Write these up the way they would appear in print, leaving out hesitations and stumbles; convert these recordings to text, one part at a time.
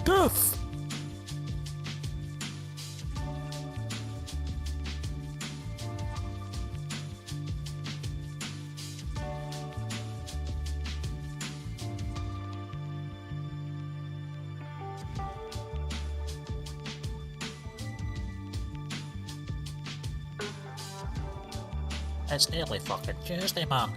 Death! It's nearly fucking Tuesday, man.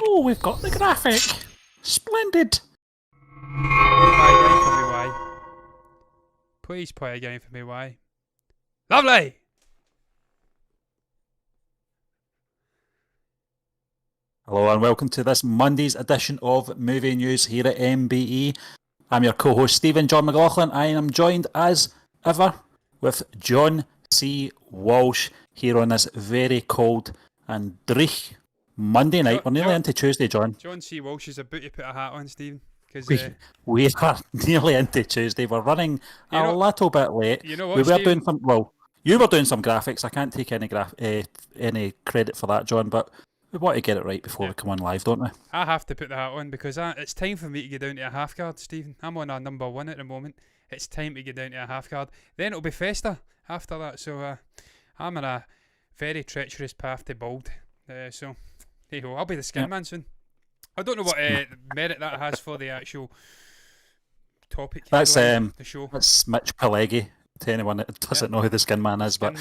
Oh, we've got the graphic. Splendid. Play again for me, why? Please play again for me, why? Lovely! Hello and welcome to this Monday's edition of Movie News here at MBE. I'm your co-host Stephen John McLaughlin. I am joined as ever with John C. Walsh here on this very cold and dreich Monday night. We're nearly into Tuesday, John. John C. Walsh is about to put a hat on, Stephen. We are nearly into Tuesday. We're running a little bit late. You know what, we were Stephen? doing some. Well, you were doing some graphics. I can't take any credit for that, John. But we want to get it right before we come on live, don't we? I have to put the hat on because it's time for me to get down to a half guard, Stephen. I'm on a number 1 at the moment. It's time to get down to a half guard. Then it'll be Festa after that. So I'm on a very treacherous path to bald. So hey ho, I'll be the skin man soon. I don't know what merit that has for the actual topic. That's the show. That's Mitch Pileggi. To anyone that doesn't know who the Skin Man is, but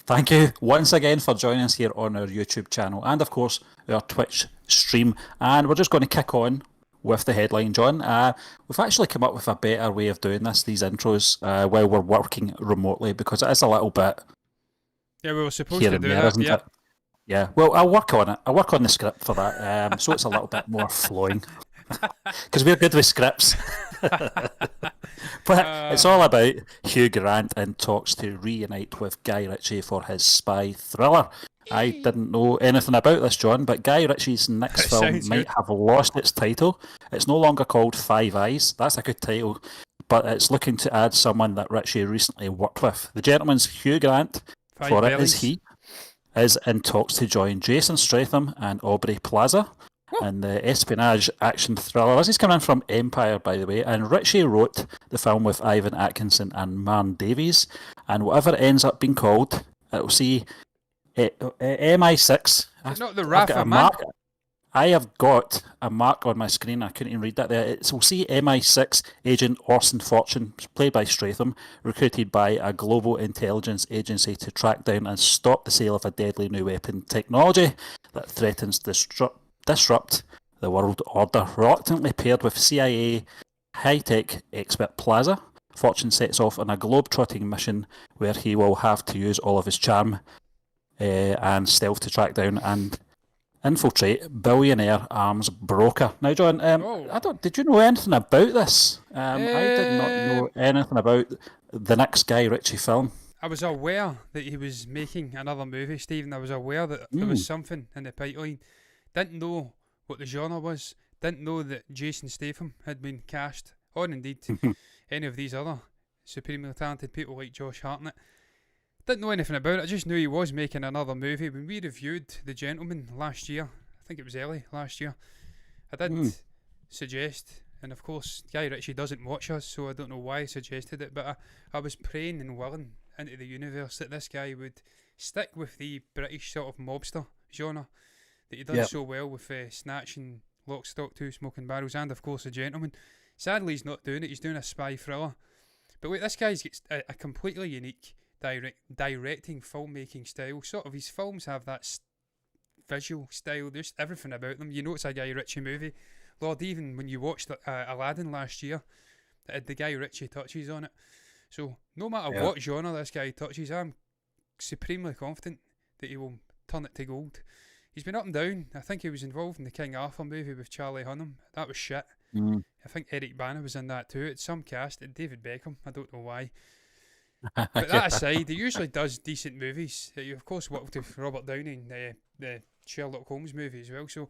thank you once again for joining us here on our YouTube channel and of course our Twitch stream. And we're just going to kick on with the headline, John. We've actually come up with a better way of doing these intros while we're working remotely, because it is a little bit. Yeah, we were supposed to do that, isn't it? Yeah, well, I'll work on it. I'll work on the script for that, so it's a little bit more flowing. Because we're good with scripts. But it's all about Hugh Grant and talks to reunite with Guy Ritchie for his spy thriller. I didn't know anything about this, John, but Guy Ritchie's next film might have lost its title. It's no longer called Five Eyes. That's a good title. But it's looking to add someone that Ritchie recently worked with. The gentleman's Hugh Grant, for it is he, is in talks to join Jason Statham and Aubrey Plaza and the espionage action thriller. This is coming from Empire, by the way, and Ritchie wrote the film with Ivan Atkinson and Marn Davies, and whatever it ends up being called, it'll see MI6. Not the Rafa man. I have got a mark on my screen. I couldn't even read that there. We'll see MI6 agent Orson Fortune, played by Stratham, recruited by a global intelligence agency to track down and stop the sale of a deadly new weapon technology that threatens to disrupt the world order. Reluctantly paired with CIA high-tech expert Plaza, Fortune sets off on a globe-trotting mission where he will have to use all of his charm and stealth to track down and infiltrate billionaire arms broker. Now, John, did you know anything about this? I did not know anything about the next Guy Ritchie film. I was aware that he was making another movie, Stephen. I was aware that there was something in the pipeline. Didn't know what the genre was. Didn't know that Jason Statham had been cast, or indeed any of these other supremely talented people like Josh Hartnett. Didn't know anything about it. I just knew he was making another movie. When we reviewed The Gentleman last year, I think it was early last year, I did suggest, and of course Guy Ritchie doesn't watch us, so I don't know why I suggested it, but I was praying and willing into the universe that this guy would stick with the British sort of mobster genre that he does so well with Snatch and Lock, Stock, 2 Smoking Barrels, and of course The Gentleman. Sadly, he's not doing it. He's doing a spy thriller. But wait, this guy's got a completely unique directing, filmmaking style. Sort of his films have that visual style, just everything about them. You know it's a Guy Ritchie movie. Lord, even when you watched Aladdin last year, it had the Guy Ritchie touches on it. So no matter what genre this guy touches, I'm supremely confident that he will turn it to gold. He's been up and down. I think he was involved in the King Arthur movie with Charlie Hunnam. That was shit. I think Eric Bana was in that too. It's some cast. It's David Beckham. I don't know why. But that aside, he usually does decent movies. He of course worked with Robert Downey in the Sherlock Holmes movie as well. So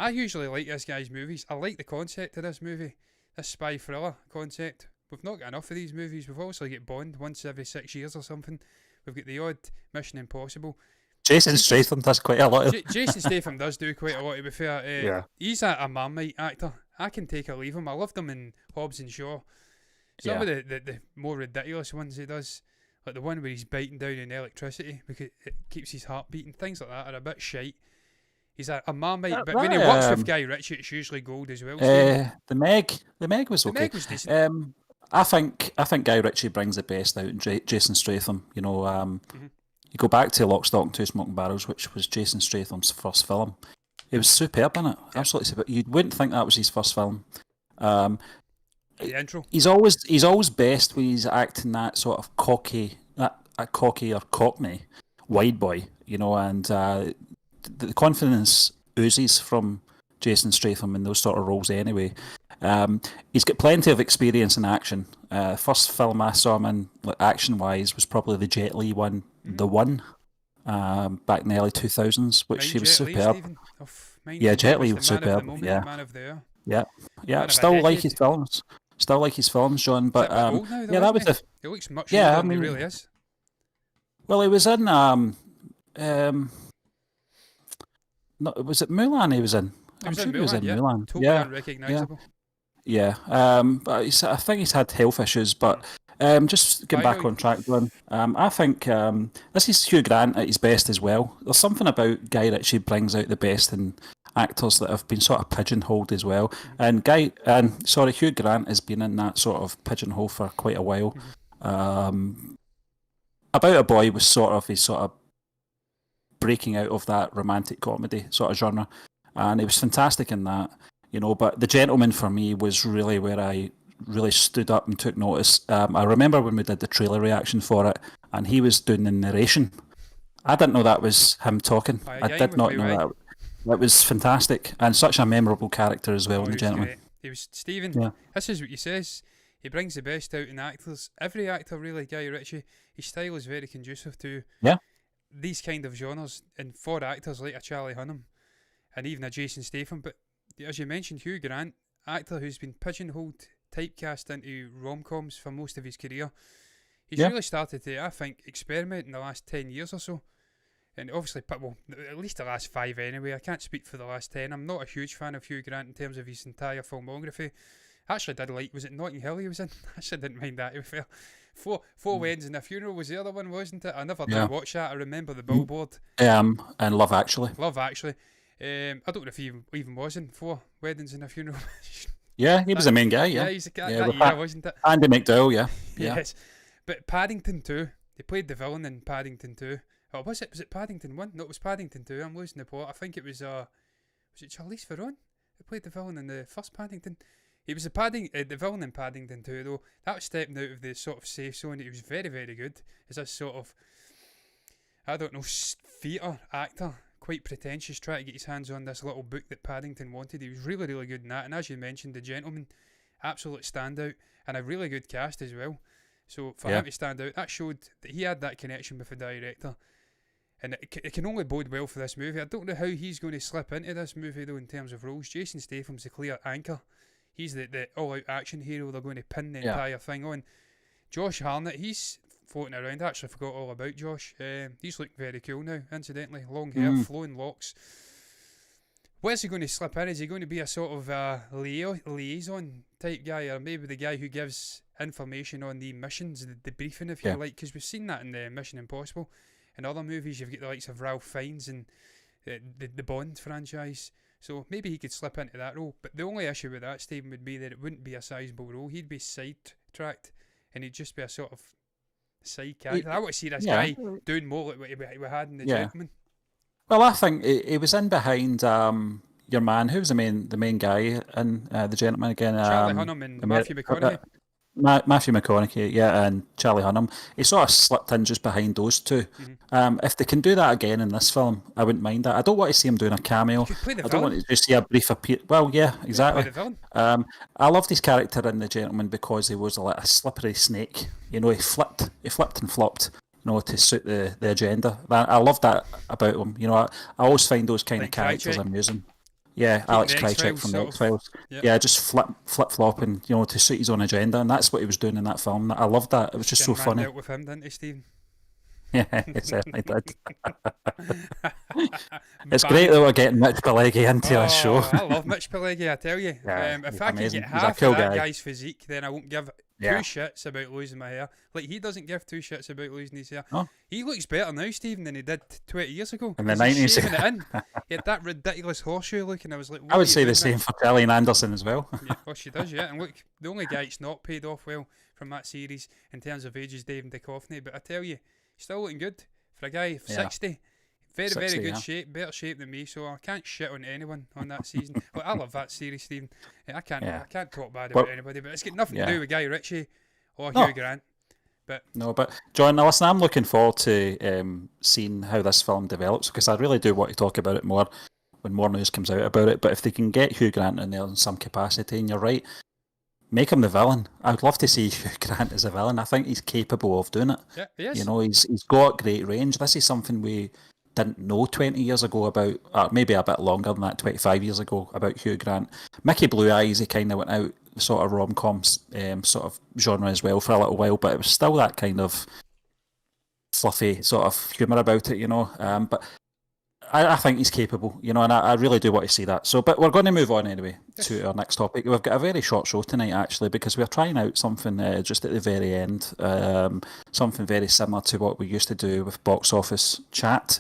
I usually like this guy's movies. I like the concept of this movie, this spy thriller concept. We've not got enough of these movies. We've also got Bond once every 6 years or something. We've got the odd Mission Impossible. Jason Statham does quite a lot of... Jason Statham does do quite a lot, to be fair. Yeah. He's a Marmite actor. I can take or leave him. I loved him in Hobbs and Shaw. Some of the more ridiculous ones he does, like the one where he's biting down in electricity because it keeps his heart beating, things like that are a bit shite. He's a Marmite, but when he works with Guy Ritchie, it's usually gold as well. The Meg was okay. The Meg was decent. I think Guy Ritchie brings the best out in Jason Statham. You know, you go back to Lock, Stock and Two Smoking Barrels, which was Jason Statham's first film. It was superb in it, absolutely superb. You wouldn't think that was his first film. The intro. He's always best when he's acting that sort of cocky or cockney wide boy, you know, and the confidence oozes from Jason Statham in those sort of roles anyway. He's got plenty of experience in action. First film I saw him in, like, action-wise, was probably the Jet Li one, The One, back in the early 2000s, which he was superb. Jet Li was superb. Man of the year. Yeah. Still like his films. John. But that was the. He looks much older than he really is. Well, he was in no, was it Mulan he was in? I'm sure he was in Mulan. Totally unrecognisable. Yeah. But I think he's had health issues, but just getting back on track, Glenn. I think this is Hugh Grant at his best as well. There's something about Guy Ritchie brings out the best in actors that have been sort of pigeonholed as well. And Hugh Grant has been in that sort of pigeonhole for quite a while. About a Boy was sort of breaking out of that romantic comedy sort of genre, and he was fantastic in that, you know. But The Gentleman for me was really where I really stood up and took notice. I remember when we did the trailer reaction for it, and he was doing the narration. I didn't know that was him talking. I did not know that. That was fantastic, and such a memorable character as well in The Gentleman. Great. He was Stephen. Yeah. This is what he says. He brings the best out in actors. Every actor, really, Guy Ritchie. His style is very conducive to these kind of genres, and for actors like a Charlie Hunnam and even a Jason Statham. But as you mentioned, Hugh Grant, actor who's been pigeonholed, typecast into rom-coms for most of his career. He's really started to, I think, experiment in the last 10 years or so. And obviously, well, at least the last 5 anyway. I can't speak for the last 10. I'm not a huge fan of Hugh Grant in terms of his entire filmography. I actually did like, was it Notting Hill he was in? I actually didn't mind that, to be fair. Four Weddings and a Funeral was the other one, wasn't it? I never did watch that. I remember the billboard. And Love Actually. I don't know if he even was in 4 Weddings and a Funeral. Yeah, he was the main guy, Yeah, he's a cat that year, wasn't it? Andy McDowell, yeah. Yes. But Paddington 2, they played the villain in Paddington 2. Oh, was it Paddington 1? No, it was Paddington 2. I'm losing the plot. I think it was it Charlize Theron who played the villain in the first Paddington? He was the villain in Paddington 2, though. That was stepping out of the sort of safe zone. He was very, very good as a sort of, I don't know, theatre actor. Quite pretentious, trying to get his hands on this little book that Paddington wanted. He was really, really good in that. And as you mentioned, The Gentleman, absolute standout, and a really good cast as well. So for him to stand out, that showed that he had that connection with the director. And it can only bode well for this movie. I don't know how he's going to slip into this movie, though, in terms of roles. Jason Statham's the clear anchor. He's the all-out action hero they're going to pin the entire thing on. Josh Hartnett, he's floating around. I actually forgot all about Josh. He's looking very cool now, incidentally. Long hair, flowing locks. Where's he going to slip in? Is he going to be a sort of liaison type guy, or maybe the guy who gives information on the missions, the briefing, if you like? Because we've seen that in the Mission Impossible. In other movies, you've got the likes of Ralph Fiennes and the Bond franchise. So maybe he could slip into that role. But the only issue with that statement would be that it wouldn't be a sizable role. He'd be sidetracked, and he'd just be a sort of side character. I want to see this guy doing more like what we had in The Gentleman. Well, I think he was in behind your man. Who was the main guy in The Gentleman again? Charlie Hunnam and Matthew McConaughey. Matthew McConaughey, and Charlie Hunnam. He sort of slipped in just behind those two. If they can do that again in this film, I wouldn't mind that. I don't want to see him doing a cameo. I don't want to just see a brief appear. Well, yeah, exactly. I loved his character in The Gentleman because he was like a slippery snake. You know, he flipped and flopped, you know, to suit the agenda. I love that about him. You know, I always find those kind of characters amusing. Yeah, Keeping Alex the Krycek X-Files from the sort X of. Files. Yep. Yeah, just flip flopping, to suit his own agenda, and that's what he was doing in that film. I loved that. It was just so Tin Man funny. dealt with him, didn't he, Stephen? Yeah, he certainly did. It's great Banned. that we're getting Mitch Pileggi into our show. Oh, I love Mitch Pileggi, I tell you. Yeah, If he's I can get amazing. He's a half cool of that guy. guy's physique, then I won't give two Yeah. shits about losing my hair. Like, he doesn't give two shits about losing his hair. Oh, He looks better now, Stephen, than he did 20 years ago. in the 'cause he's 90s. shaving it in. He had that ridiculous horseshoe look, and I was like, what I are would you say the doing, same Mitch? for Gillian Anderson as well. Yeah, well, she does, yeah. And look, the only guy it's not paid off well from that series in terms of age is David Duchovny. But I tell you, he's still looking good for a guy of Yeah. 60. Very, 60, very good yeah. shape, better shape than me, so I can't shit on anyone on that season. Look, I love that series, Stephen. I can't talk bad about Well, anybody, but it's got nothing yeah. to do with Guy Ritchie or No. Hugh Grant. But No, but John, now listen, I'm looking forward to seeing how this film develops because I really do want to talk about it more when more news comes out about it. But if they can get Hugh Grant in there in some capacity, and you're right, make him the villain. I would love to see Hugh Grant as a villain. I think he's capable of doing it. yeah, he is. He's got great range. This is something we didn't know 20 years ago about, or maybe a bit longer than that, 25 years ago about Hugh Grant. Mickey Blue Eyes, he kind of went out sort of rom-coms sort of genre as well for a little while, but it was still that kind of fluffy sort of humour about it, but I think he's capable, and I really do want to see that. So, but we're going to move on anyway to our next topic. We've got a very short show tonight, actually, because we're trying out something just at the very end, something very similar to what we used to do with Box Office Chat,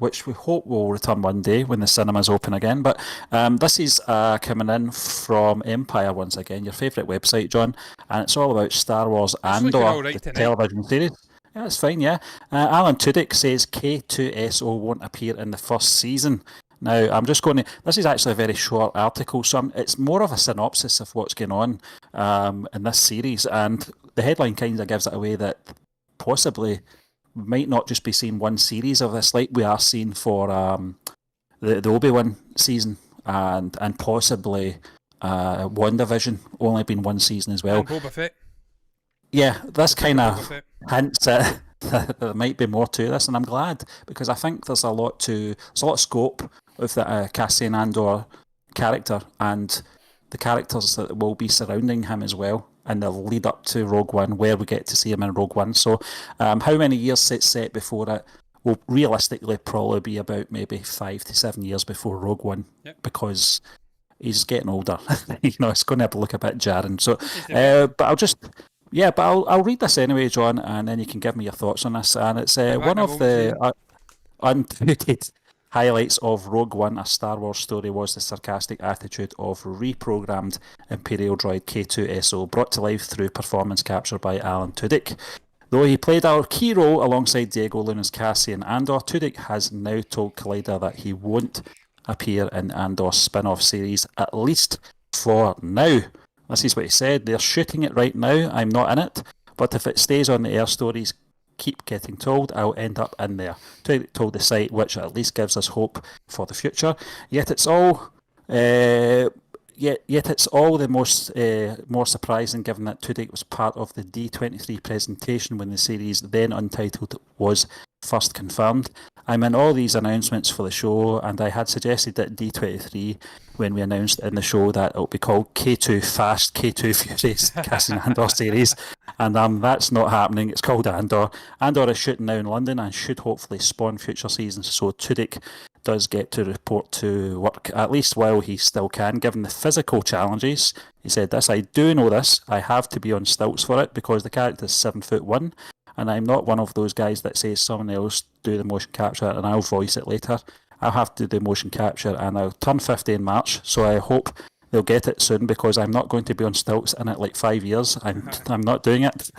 which we hope will return one day when the cinemas open again. But this is coming in from Empire once again, your favourite website, John, and it's all about Star Wars looking all Andor, right the tonight. television series. Yeah, that's fine, yeah. Alan Tudyk says K2SO won't appear in the first season. Now, I'm just going to... This is actually a very short article, so it's more of a synopsis of what's going on in this series, and the headline kind of gives it away that possibly we might not just be seeing one series of this, like we are seeing for the Obi-Wan season, and possibly WandaVision only been one season as well. And Boba Fett. Yeah, this kind Boba of Fett. hints at there might be more to this, and I'm glad because I think there's a lot of scope with the Cassian Andor character and the characters that will be surrounding him as well, and the lead up to Rogue One, where we get to see him in Rogue One. So, how many years it's set before it will realistically probably be about maybe 5 to 7 years before Rogue One, because he's getting older. It's going to look a bit jarring. So, but I'll just. Yeah, but I'll read this anyway, John, and then you can give me your thoughts on this. And it's one of the untweeted highlights of Rogue One, a Star Wars story, was the sarcastic attitude of reprogrammed Imperial droid K2SO, brought to life through performance capture by Alan Tudyk. Though he played a key role alongside Diego Luna's Cassian Andor, Tudyk has now told Collider that he won't appear in Andor's spin-off series, at least for now. This is what he said. They're shooting it right now. I'm not in it. But if it stays on the air, stories keep getting told, I'll end up in there. Tudyk told the site, which at least gives us hope for the future. Yet it's all the more surprising, given that Tudyk was part of the D23 presentation when the series, then Untitled, was first confirmed. I'm in all these announcements for the show, and I had suggested at D23 when we announced in the show that it will be called K2 Fast, K2 Furious Cassian Andor series, and that's not happening. It's called Andor. Andor is shooting now in London and should hopefully spawn future seasons, so Tudyk does get to report to work, at least while he still can, given the physical challenges. He said this, I do know this, I have to be on stilts for it because the character is 7'1", and I'm not one of those guys that says someone else do the motion capture and I'll voice it later. I'll have to do the motion capture, and I'll turn 50 in March, so I hope they'll get it soon because I'm not going to be on stilts in it like 5 years. I'm not doing it.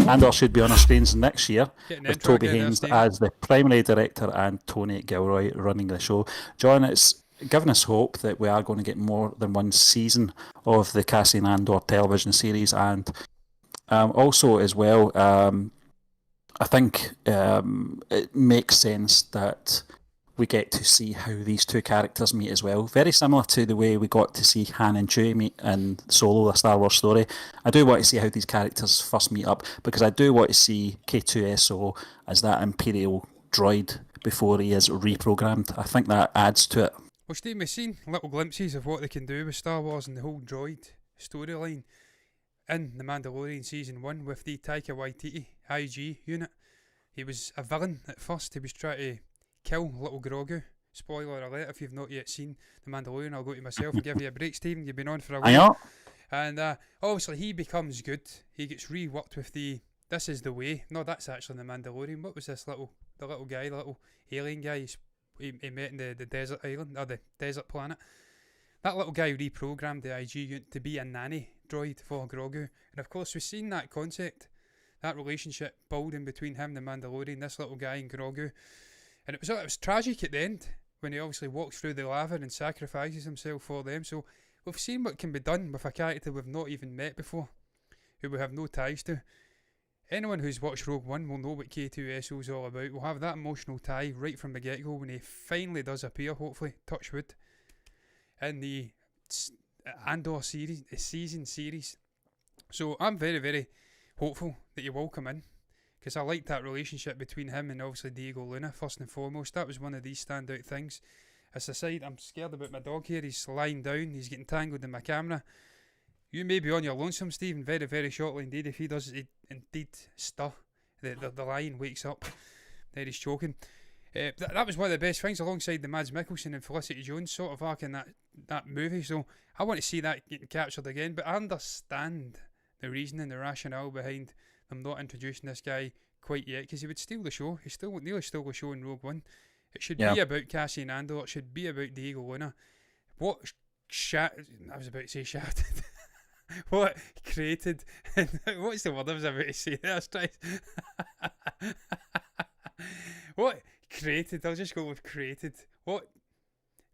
Andor should be on our screens next year with Toby Haynes as the primary director and Tony Gilroy running the show. John, it's given us hope that we are going to get more than one season of the Cassian Andor television series, and also as well, I think it makes sense that we get to see how these two characters meet as well. Very similar to the way we got to see Han and Chewie meet in Solo, a Star Wars story. I do want to see how these characters first meet up, because I do want to see K2SO as that Imperial droid before he is reprogrammed. I think that adds to it. Well, Steve, we've seen little glimpses of what they can do with Star Wars and the whole droid storyline in The Mandalorian Season 1 with the Taika Waititi IG unit. He was a villain at first. He was trying to kill little Grogu. Spoiler alert, if you've not yet seen The Mandalorian, I'll go to myself and give you a break, Stephen. You've been on for a I while. know. And obviously he becomes good. He gets reworked with the "this is the way." No, that's actually The Mandalorian. What was the little guy, the little alien guy he met in the desert island, or the desert planet? That little guy reprogrammed the IG unit to be a nanny droid for Grogu. And of course we've seen that concept, that relationship building between him, the Mandalorian, this little guy and Grogu. And it was tragic at the end when he obviously walks through the lava and sacrifices himself for them. So we've seen what can be done with a character we've not even met before, who we have no ties to. Anyone who's watched Rogue One will know what K2SO is all about. We'll have that emotional tie right from the get-go when he finally does appear, hopefully, touch wood, in the Andor season series. So I'm very, very hopeful that he will come in, because I like that relationship between him and obviously Diego Luna, first and foremost. That was one of these standout things. As I said, I'm scared about my dog here. He's lying down, he's getting tangled in my camera. You may be on your lonesome, Stephen, very, very shortly indeed. If he does indeed stir, the lion wakes up, then he's choking. That was one of the best things, alongside the Mads Mikkelsen and Felicity Jones sort of arc in that movie. So I want to see that getting captured again. But I understand the reasoning, the rationale behind them not introducing this guy quite yet, because he would steal the show. He nearly stole the show in Rogue One. It should be about Cassian Andor. It should be about Diego Luna. I was about to say shafted. What created? What's the word I was about to say? That's right. What created? I'll just go with created. What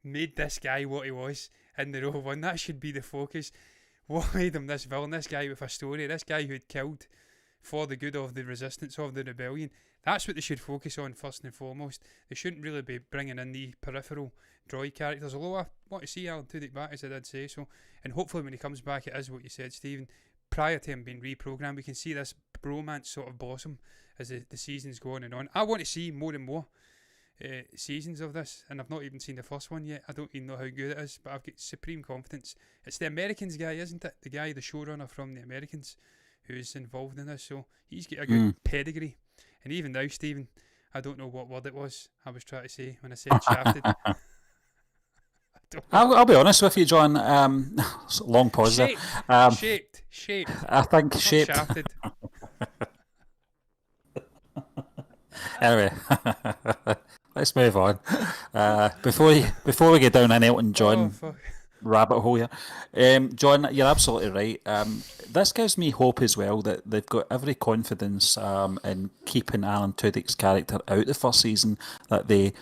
made this guy what he was in the Rogue One? That should be the focus. What made him this villain? This guy with a story. This guy who had killed for the good of the resistance, of the rebellion. That's what they should focus on first and foremost. They shouldn't really be bringing in the peripheral droid characters, although I want to see Alan Tudyk back, as I did say so, and hopefully when he comes back it is what you said, Stephen. Prior to him being reprogrammed, we can see this bromance sort of blossom as the seasons go on and on. I want to see more and more seasons of this, and I've not even seen the first one yet. I don't even know how good it is, but I've got supreme confidence. It's the Americans guy, isn't it? The guy, the showrunner from the Americans, who's involved in this, so he's got a good pedigree. And even now, Stephen, I don't know what word it was I was trying to say when I said shafted. I'll be honest with you, John. Long pause there. Shaped. I think Not shaped. shafted. Anyway, let's move on. Before we get down an Elton John rabbit hole here, John, you're absolutely right. This gives me hope as well that they've got every confidence in keeping Alan Tudyk's character out the first season. That they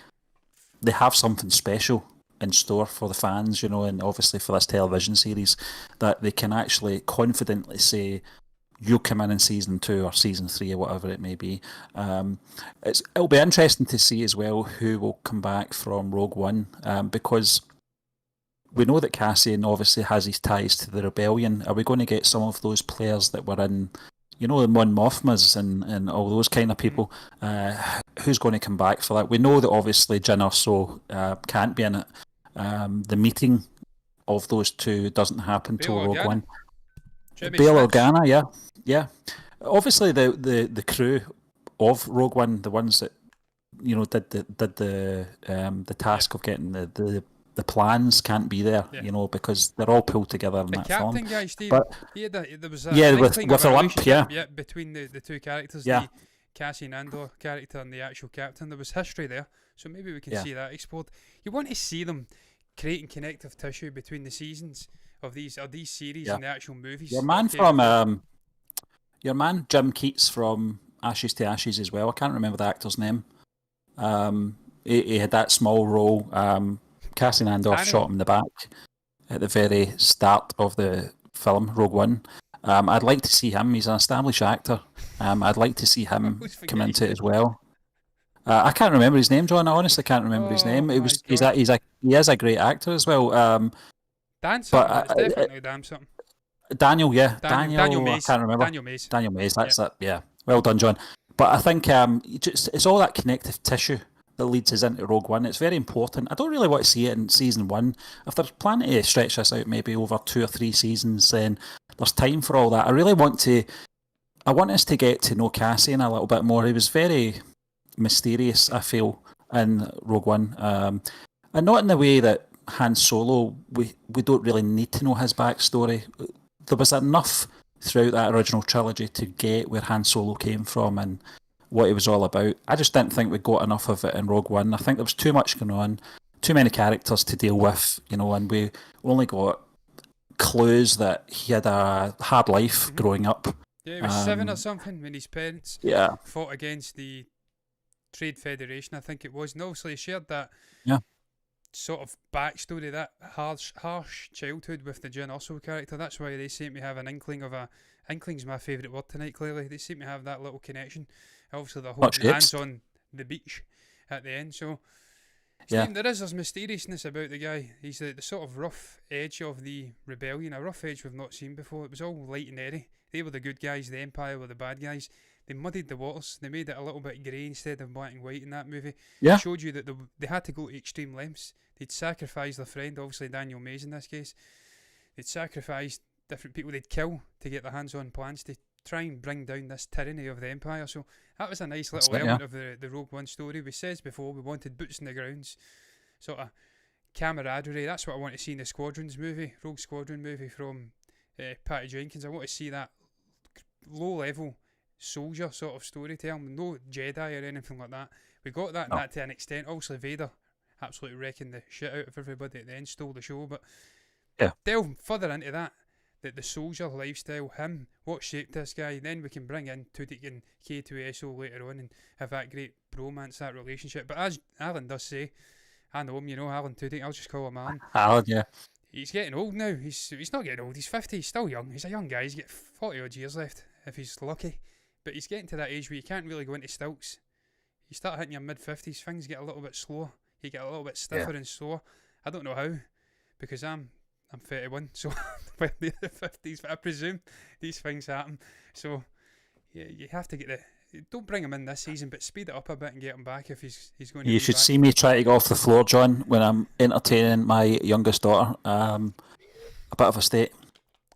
have something special in store for the fans, and obviously for this television series, that they can actually confidently say, you'll come in season 2 or season 3 or whatever it may be. It'll be interesting to see as well who will come back from Rogue One, because we know that Cassian obviously has his ties to the rebellion. Are we going to get some of those players that were in, the Mon Mothmas and all those kind of people? Who's going to come back for that? We know that obviously Jyn Erso can't be in it. The meeting of those two doesn't happen till Rogue One. Bail Organa, yeah. Obviously, the crew of Rogue One, the ones that did the task of getting the plans, can't be there, because they're all pulled together in that film. The captain guy, Steve, but there was a with a lump, between the two characters, yeah. The Cassian Andor character and the actual captain. There was history there, so maybe we can see that explored. You want to see them creating connective tissue between the seasons of these series and the actual movies. Your man Jim Keats from Ashes to Ashes as well. I can't remember the actor's name. He had that small role. Cassian Andor shot him in the back at the very start of the film Rogue One. I'd like to see him. He's an established actor. I'd like to see him come into it as well. I can't remember his name, John. I honestly can't remember his name. He is a great actor as well. Dan something. It's definitely Dan something. Daniel, yeah. Daniel Mays. I can't remember. Daniel Mays. That's it. Yeah. Well done, John. But I think it's all that connective tissue that leads us into Rogue One. It's very important. I don't really want to see it in season 1. If they're planning to stretch this out maybe over 2 or 3 seasons, then there's time for all that. I want us to get to know Cassian a little bit more. He was very mysterious, I feel, in Rogue One. And not in the way that Han Solo, we don't really need to know his backstory. There was enough throughout that original trilogy to get where Han Solo came from and what he was all about. I just didn't think we got enough of it in Rogue One. I think there was too much going on, too many characters to deal with, and we only got clues that he had a hard life growing up. Yeah, he was 7 or something when his parents fought against the Trade Federation, I think it was. And obviously he shared that sort of backstory, that harsh childhood with the Jyn Erso character. That's why they seem to have an inkling of inkling's my favourite word tonight, clearly. They seem to have that little connection. Obviously they're holding hands on the beach at the end, so there's mysteriousness about the guy. He's the sort of rough edge of the rebellion, a rough edge we've not seen before. It was all light and airy. They were the good guys, the Empire were the bad guys. They muddied the waters. They made it a little bit grey instead of black and white in that movie. Yeah. It showed you that they had to go to extreme lengths. They'd sacrifice their friend, obviously Daniel Mays in this case. They'd sacrifice different people they'd kill to get their hands on plans to try and bring down this tyranny of the Empire. So that was a nice little element of the Rogue One story. We said before, we wanted boots in the grounds, sort of camaraderie. That's what I want to see in the Squadrons movie, Rogue Squadron movie from Patty Jenkins. I want to see that low-level soldier sort of storytelling, no Jedi or anything like that. We got that to an extent. Obviously Vader absolutely wrecking the shit out of everybody at the end, stole the show, but delve further into that the soldier lifestyle, what shaped this guy. Then we can bring in Tudyk and K2SO later on and have that great bromance, that relationship. But as Alan does say, I know him, Alan Tudyk, I'll just call him Alan. Alan, yeah. He's getting old now. He's not getting old, he's 50, he's still young. He's a young guy, he's got 40 odd years left if he's lucky. But he's getting to that age where you can't really go into stilts. You start hitting your mid-50s, things get a little bit slower. You get a little bit stiffer and slower. I don't know how, because I'm 31, so we're near the 50s, but I presume these things happen. So you have to get don't bring him in this season, but speed it up a bit and get him back if he's going to. You should see me try to get off the floor, John, when I'm entertaining my youngest daughter. A bit of a state.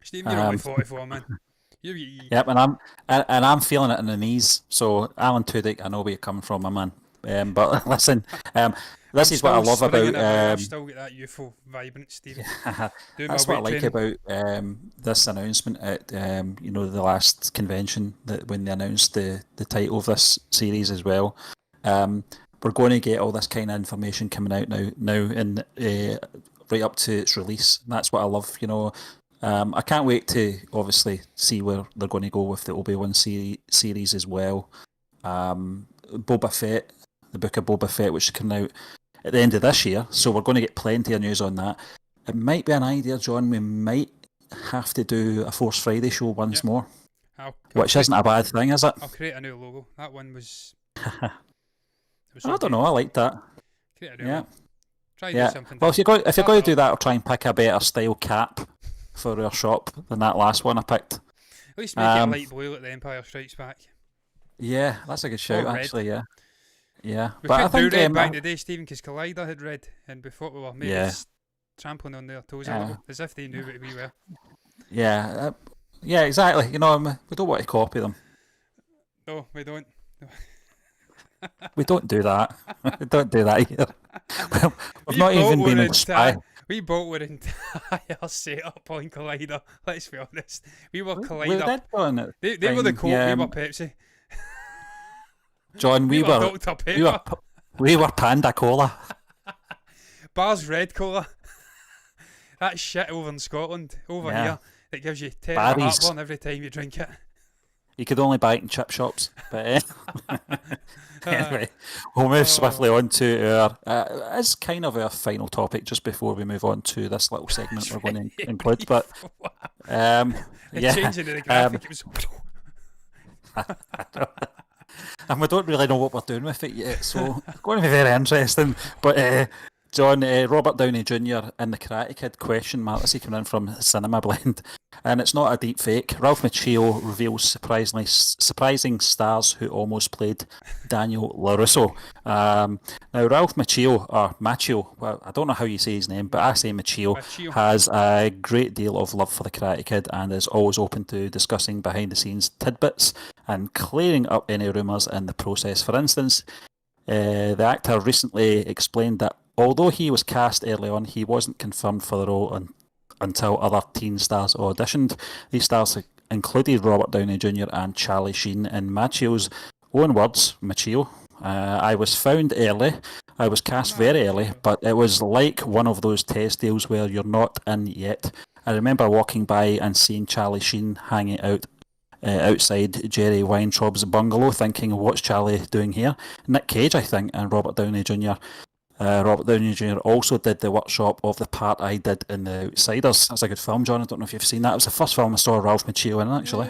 Steve, you're only 44, man. Yep, and I'm feeling it in the knees. So Alan Tudyk, I know where you're coming from, my man. But listen, this is what I love about. I've still got that youthful vibrance, Steve. That's what I like about this announcement at the last convention, that when they announced the title of this series as well. We're going to get all this kind of information coming out now and right up to its release. And that's what I love. I can't wait to obviously see where they're going to go with the Obi-Wan series as well. Boba Fett, the book of Boba Fett, which is coming out at the end of this year, so we're going to get plenty of news on that. It might be an idea, John, we might have to do a Force Friday show once more, which isn't a bad thing, is it? I'll create a new logo. That one was... I don't know, I like that. Create a new one. Try to do something. Well, if you're going to do that, I'll try and pick a better style cap for our shop than that last one I picked. At least make it light blue like the Empire Strikes Back. Yeah, that's a good shout, actually, yeah. Yeah. We could do red back in the day, Stephen, because Collider had red, and before we were maybe trampling on their toes a little, as if they knew what we were. Yeah, yeah, exactly. We don't want to copy them. No, we don't. We don't do that. We don't do that either. We've not even been inspired. We bought our entire setup on Collider. Let's be honest. We were Collider. They were the Coke, we were Pepsi. John, we were Dr. Pepper. We were Panda Cola. Bar's Red Cola. That shit over in Scotland, here, that gives you terrible heartburn every time you drink it. You could only buy it in chip shops. But anyway, we'll move swiftly on to our... it's kind of our final topic just before we move on to this little segment we're going to include. But changing the graphic, it was... And we don't really know what we're doing with it yet, so it's going to be very interesting. But John, Robert Downey Jr. in The Karate Kid question mark. This is coming in from Cinema Blend. And it's not a deep fake. Ralph Macchio reveals surprising stars who almost played Daniel LaRusso. Now, Ralph Macchio, well, I don't know how you say his name, but I say Macchio, has a great deal of love for The Karate Kid and is always open to discussing behind-the-scenes tidbits and clearing up any rumours in the process. For instance, the actor recently explained that although he was cast early on, he wasn't confirmed for the role until other teen stars auditioned. These stars included Robert Downey Jr. and Charlie Sheen. In Macchio's own words, Macchio, I was found early. I was cast very early, but it was like one of those test deals where you're not in yet. I remember walking by and seeing Charlie Sheen hanging out outside Jerry Weintraub's bungalow, thinking, what's Charlie doing here? Nick Cage, I think, and Robert Downey Jr. Robert Downey Jr. also did the workshop of the part I did in The Outsiders. That's a good film, John. I don't know if you've seen that. It was the first film I saw Ralph Macchio in, actually.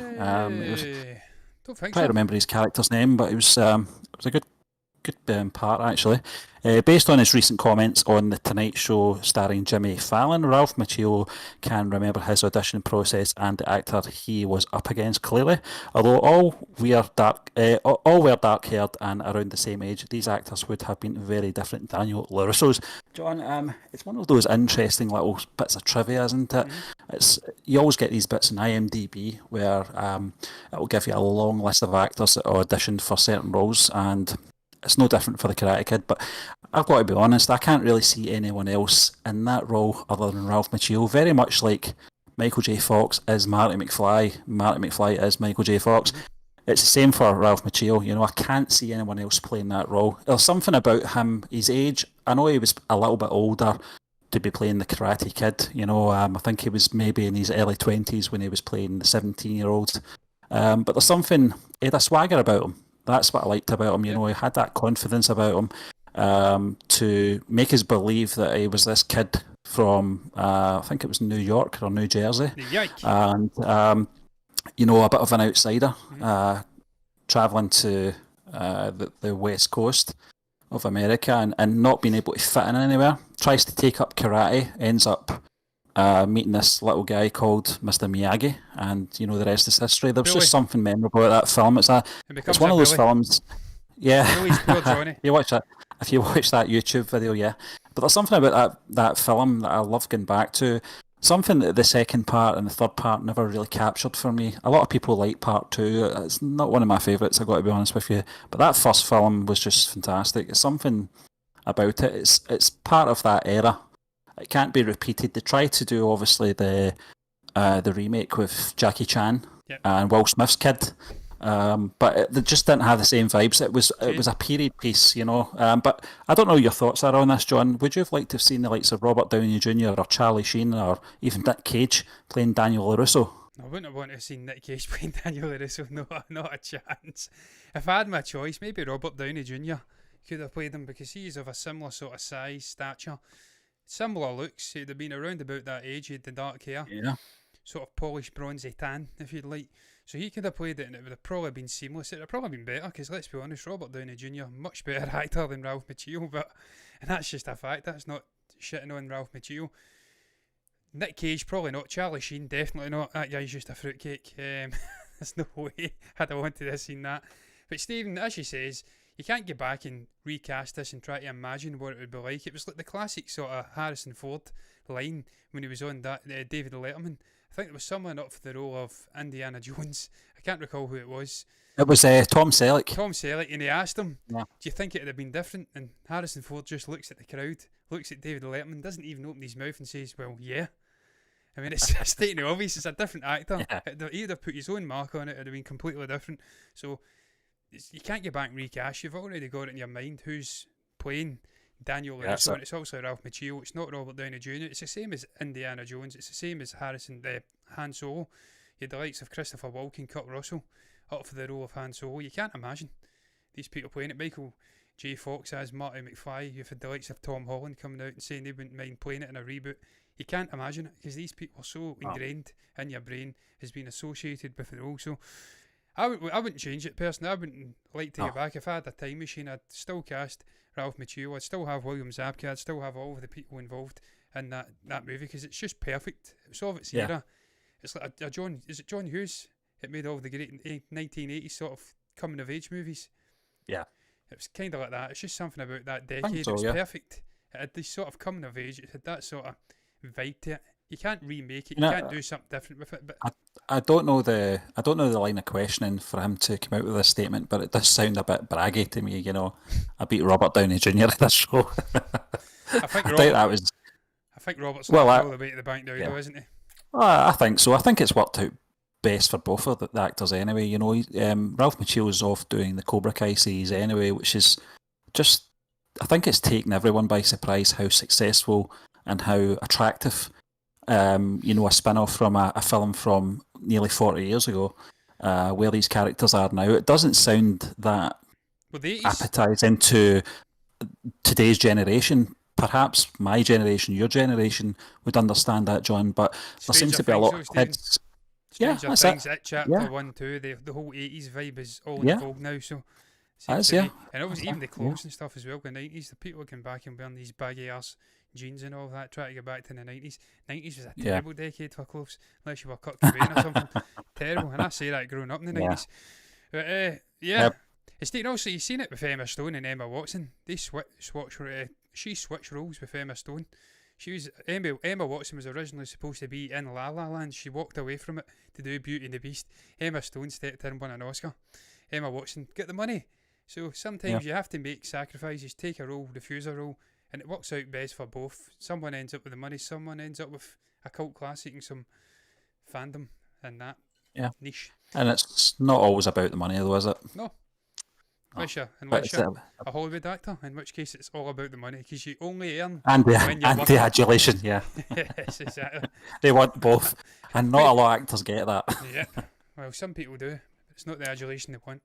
Don't think I can't remember his character's name, but it was a good part, actually. Based on his recent comments on The Tonight Show starring Jimmy Fallon, Ralph Macchio can remember his audition process and the actor he was up against clearly. Although all were dark-haired and around the same age, these actors would have been very different Daniel LaRusso's. John, it's one of those interesting little bits of trivia, isn't it? Mm-hmm. You always get these bits in IMDb where it will give you a long list of actors that auditioned for certain roles, and it's no different for The Karate Kid, but I've got to be honest, I can't really see anyone else in that role other than Ralph Macchio. Very much like Michael J. Fox is Marty McFly, Marty McFly is Michael J. Fox. It's the same for Ralph Macchio. You know, I can't see anyone else playing that role. There's something about him, his age. I know he was a little bit older to be playing The Karate Kid. You know, I think he was maybe in his early 20s when he was playing the 17-year-old. But there's something, he had a swagger about him. That's what I liked about him. You know, he had that confidence about him to make us believe that he was this kid from, I think it was New York or New Jersey. And, you know, a bit of an outsider, travelling to the West Coast of America and not being able to fit in anywhere. Tries to take up karate, ends up meeting this little guy called Mr. Miyagi, and you know the rest is history. There's just something memorable about that film. It's one of those films. Yeah, you watch that. If you watch that YouTube video, yeah. But there's something about that film that I love going back to. Something that the second part and the third part never really captured for me. A lot of people like part two. It's not one of my favourites, I've got to be honest with you. But that first film was just fantastic. It's something about it. It's part of that era. It can't be repeated. They tried to do obviously the remake with Jackie Chan and Will Smith's kid, but they just didn't have the same vibes. It was a period piece, you know. But I don't know your thoughts are on this, John. Would you have liked to have seen the likes of Robert Downey Jr. or Charlie Sheen or even Nick Cage playing Daniel LaRusso? I wouldn't have wanted to see Nick Cage playing Daniel LaRusso. No, not a chance. If I had my choice, maybe Robert Downey Jr. could have played him because he's of a similar sort of size, stature. Similar looks, he'd have been around about that age, he had the dark hair, sort of polished bronzy tan, if you'd like. So he could have played it and it would have probably been seamless. It would have probably been better, because let's be honest, Robert Downey Jr., much better actor than Ralph Macchio, and that's just a fact, that's not shitting on Ralph Macchio. Nick Cage, probably not. Charlie Sheen, definitely not. That guy's just a fruitcake. There's no way I'd have wanted to have seen that. But Stephen, as she says, you can't get back and recast this and try to imagine what it would be like. It was like the classic sort of Harrison Ford line when he was on that David Letterman. I think there was someone up for the role of Indiana Jones. I can't recall who it was. It was Tom Selleck. Tom Selleck, and he asked him, do you think it would have been different? And Harrison Ford just looks at the crowd, looks at David Letterman, doesn't even open his mouth and says, well, yeah. I mean, it's stating the obvious, it's a different actor. Yeah. He'd have put his own mark on it, it would have been completely different. So you can't get back and recast. You've already got it in your mind who's playing Daniel LaRusso, and it's also Ralph Macchio. It's not Robert Downey Jr. It's the same as Indiana Jones. It's the same as Han Solo. You had the likes of Christopher Walken, Kurt Russell up for the role of Han Solo. You can't imagine these people playing it. Michael J. Fox as Marty McFly. You've had the likes of Tom Holland coming out and saying they wouldn't mind playing it in a reboot. You can't imagine it because these people are so ingrained in your brain, has been associated with the role. So I wouldn't change it personally. I wouldn't like to No. get back. If I had a time machine, I'd still cast Ralph Macchio. I'd still have William Zabka. I'd still have all of the people involved in that movie because it's just perfect. It's of its Yeah. era. It's like a John. Is it John Hughes? It made all the great 1980s sort of coming of age movies. Yeah. It was kind of like that. It's just something about that think decade. so, It was yeah. perfect. It had this sort of coming of age. It had that sort of vibe to it. You can't remake it. You You know, can't do something different with it. But I don't know the line of questioning for him to come out with this statement, but it does sound a bit braggy to me. I beat Robert Downey Jr. at this show. I think I doubt Robert. that was. I think Robert's Well, laughing all the way to the bank now, yeah. though, isn't he? I think so. I think it's worked out best for both of the actors anyway. Ralph Macchio's off doing the Cobra Kai series anyway, which is just. I think it's taken everyone by surprise how successful and how attractive. A spin-off from a film from nearly 40 years ago, where these characters are now. It doesn't sound that Well, the 80s. appetizing to today's generation. Perhaps my generation, your generation would understand that, John, but there seems to be a lot of kids. Yeah, Stranger that's Things, it. it chapter Yeah. 1, 2, the whole 80s vibe is all in Yeah. vogue now, so That is, seems to yeah. be. And it was That's even it, the clothes and stuff as well. The 90s, the people looking back and wearing these baggy ass jeans and all that, try to get back to the 90s. 90s was a Yeah. terrible decade for clothes, unless you were Kurt Cobain or something. Terrible, and I say that growing up in the Yeah. 90s. But yeah. Yep. It's neat. Also, you've seen it with Emma Stone and Emma Watson. They she switched roles with Emma Stone. Emma Watson was originally supposed to be in La La Land. She walked away from it to do Beauty and the Beast. Emma Stone stepped in and won an Oscar. Emma Watson got the money. So sometimes you have to make sacrifices, take a role, refuse a role, and it works out best for both. Someone ends up with the money, someone ends up with a cult classic and some fandom and that niche. And it's not always about the money, though, is it? No. But Unless it's you're a Hollywood actor, in which case it's all about the money because you only earn and when you're the adulation, yeah. Yes, exactly. They want both, and not a lot of actors get that. Yeah. Well, some people do. It's not the adulation they want.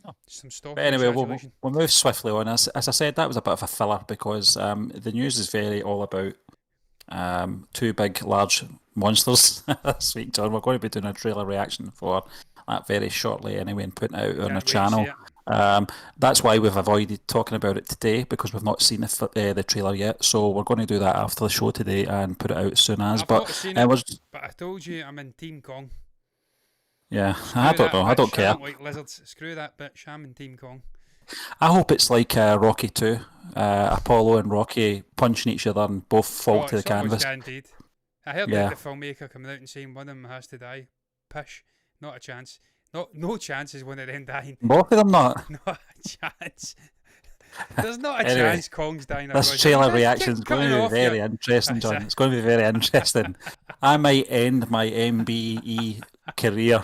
No. Some stock. But anyway, we'll move swiftly on. As I said, that was a bit of a filler because the news is very all about two big, large monsters this week, John. We're going to be doing a trailer reaction for that very shortly anyway and putting it out on our channel. That's why we've avoided talking about it today because we've not seen the trailer yet. So we're going to do that after the show today and put it out as soon as. I've not seen it, but I told you I'm in Team Kong. Yeah, Screw I don't that know. I bitch, don't care. I don't like lizards. Screw that bitch. I'm in Team Kong. I hope it's like Rocky 2. Apollo and Rocky punching each other and both fall to the it's almost canvas. guaranteed. I heard that the filmmaker coming out and saying one of them has to die. Pish. Not a chance. No chance is one of them dying. Both of them not. Not a chance. There's not a Anyway, chance Kong's dying. This trailer reaction is going to be very interesting, John. It's going to be very interesting. I might end my MBE career,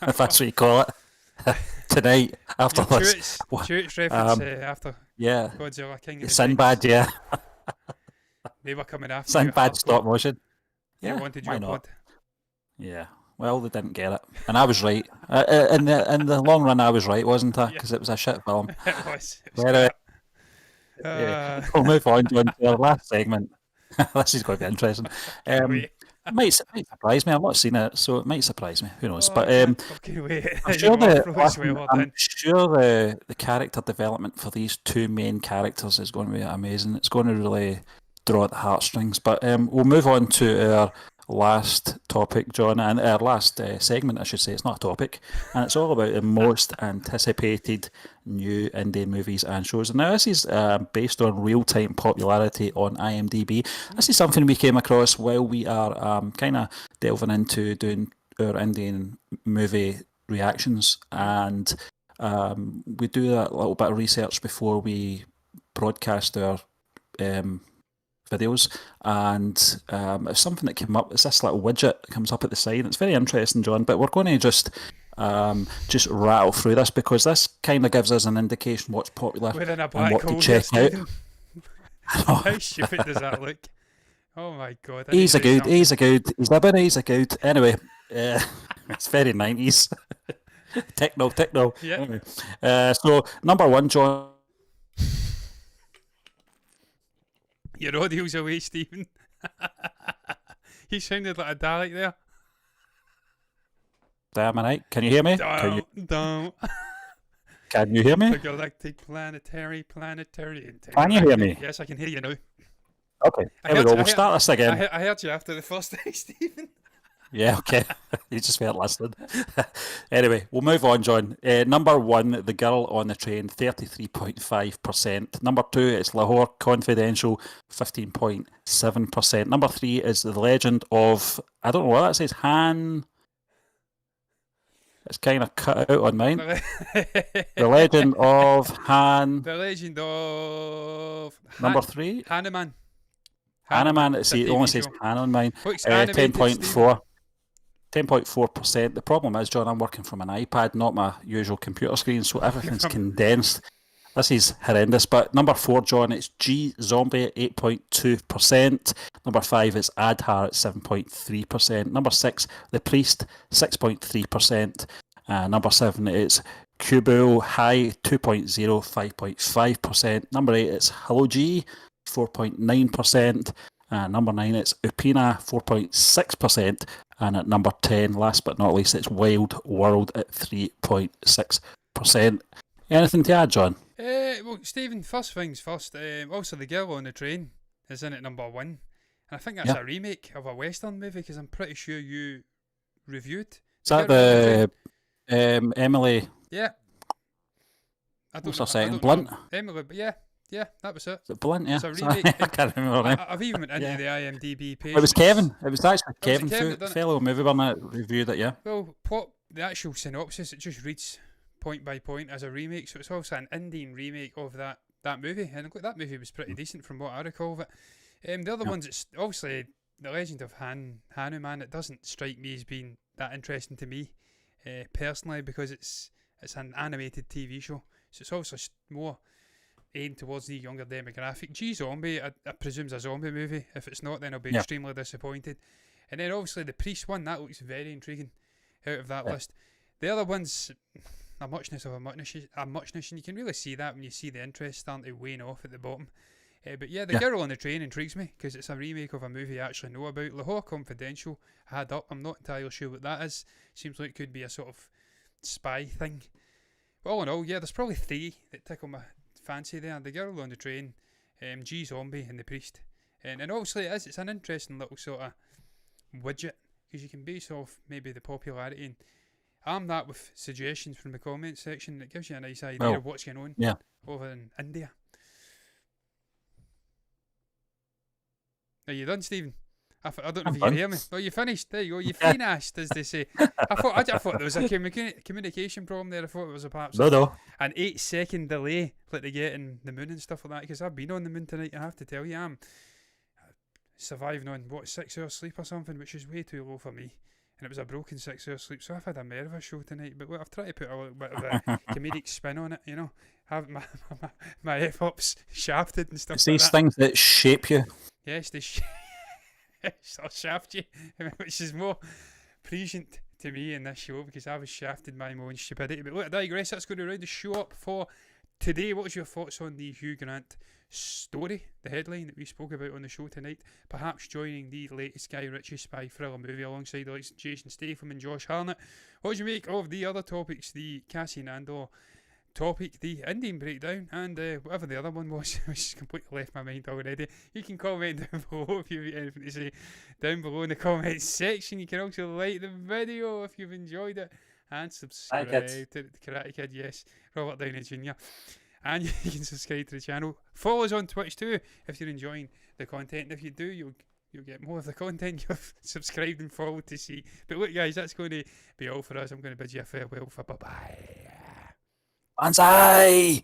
if that's what you call it, tonight after this. Church reference after Yeah. Godzilla King of the Sinbad, Titans. They were coming after Sinbad you. stop motion. They wanted your blood. Yeah. Well, they didn't get it, and I was right. In the long run, I was right, wasn't I? Because it was a shit film. It was. Anyway, we'll move on, John, to our last segment. This is going to be interesting. It might surprise me. I've not seen it, so it might surprise me. Who knows? But I'm sure the character development for these two main characters is going to be amazing. It's going to really draw at the heartstrings. But we'll move on to our last topic, John, and our last segment, I should say. It's not a topic, and it's all about the most anticipated new indie movies and shows. And now this is based on real-time popularity on IMDb. This is something we came across while we are kind of delving into doing our Indian movie reactions, and we do a little bit of research before we broadcast our videos, and it's something that came up. It's this little widget that comes up at the side. It's very interesting, John, but we're going to just rattle through this because this kind of gives us an indication what's popular and what to check out. How stupid does that look? Oh my god. He's a good. He's a good. Anyway, it's very 90s. Techno. Yeah. Anyway, so number one, John. Your audio's away, Stephen. He sounded like a Dalek there. Am I right? Can you hear me? Can you hear me? Galactic, planetary. Can you hear me? Yes, I can hear you now. Okay, here we go. We'll start this again. I heard you after the first time, Stephen. Yeah, okay. You just weren't listening. Anyway, we'll move on, John. Number 1, The Girl on the Train, 33.5%. Number 2, it's Lahore Confidential, 15.7%. Number 3 is The Legend of, I don't know what that says, Han. It's kind of cut out on mine. The Legend of Han. The Legend of... Number 3? Hanuman. See, it only says Han on mine. 10.4. 10.4%. The problem is, John, I'm working from an iPad, not my usual computer screen, so everything's condensed. This is horrendous. But number 4, John, it's G Zombie at 8.2%. Number 5 is Adhar at 7.3%. Number 6, The Priest, 6.3%. Number 7 is Kubo High, 2.0, 5.5%. Number 8, it's Hello G, 4.9%. Number 9, it's Upina, 4.6%. And at number 10, last but not least, it's Wild World at 3.6%. Anything to add, John? Well, Stephen, first things first. Also, The Girl on the Train is in at number 1. And I think that's a remake of a Western movie, because I'm pretty sure you reviewed. Is that the Emily? Yeah. What's her second? Blunt? Emily, but yeah, that was it. Is it Blunt? Yeah. It's a remake. I can't remember her name. I've even went into the IMDb page. It was Kevin. It was actually Kevin, Kevin, fellow movie one that reviewed it, yeah. Well, the actual synopsis, it just reads point by point as a remake, so it's also an Indian remake of that movie, and that movie was pretty decent from what I recall of it. The other ones, it's obviously The Legend of Hanuman. It doesn't strike me as being that interesting to me personally, because it's an animated TV show, so it's also more aimed towards the younger demographic. G Zombie, I presume, is a zombie movie. If it's not, then I'll be extremely disappointed. And then obviously the Priest one, that looks very intriguing out of that list. The other ones, a muchness of a muchness, and you can really see that when you see the interest starting to wane off at the bottom. But yeah, The Girl on the Train intrigues me, because it's a remake of a movie I actually know about. Lahore Confidential, I had up. I'm not entirely sure what that is. Seems like it could be a sort of spy thing. But all in all, there's probably 3 that tickle my fancy there: The Girl on the Train, G Zombie, and The Priest. And obviously it's an interesting little sort of widget, because you can base off maybe the popularity and arm that with suggestions from the comment section. It gives you a nice idea of what's going on over in India. Are you done, Stephen? I don't know if you can hear me. Oh, you finished? There you go. You finished, as they say. I thought there was a communication problem there. I thought it was perhaps an 8-second delay, like they get in the moon and stuff like that. Because I've been on the moon tonight, I have to tell you, I'm surviving on 6 hours sleep or something, which is way too low for me. And it was a broken 6 hours sleep, so I've had a nervous show tonight. But I've tried to put a little bit of a comedic spin on it, you know. Have my F-ups shafted and stuff like that. It's these things that shape you. Yes, they I'll shaft you, which is more prescient to me in this show, because I was shafted by my own stupidity. But look, I digress. That's going to round the show up for today. What was your thoughts on the Hugh Grant story, the headline that we spoke about on the show tonight? Perhaps joining the latest Guy Ritchie spy thriller movie alongside the likes of Jason Statham and Josh Hartnett. What did you make of the other topics, the Cassian Andor topic, the Indian breakdown, and whatever the other one was, which completely left my mind already? You can comment down below if you've got anything to say down below in the comments section. You can also like the video if you've enjoyed it, and subscribe to the Karate Kid, yes, Robert Downey Jr. And you can subscribe to the channel. Follow us on Twitch too if you're enjoying the content, and if you do, you'll get more of the content you've subscribed and followed to see. But look, guys, that's going to be all for us. I'm going to bid you a farewell for bye-bye. Banzai!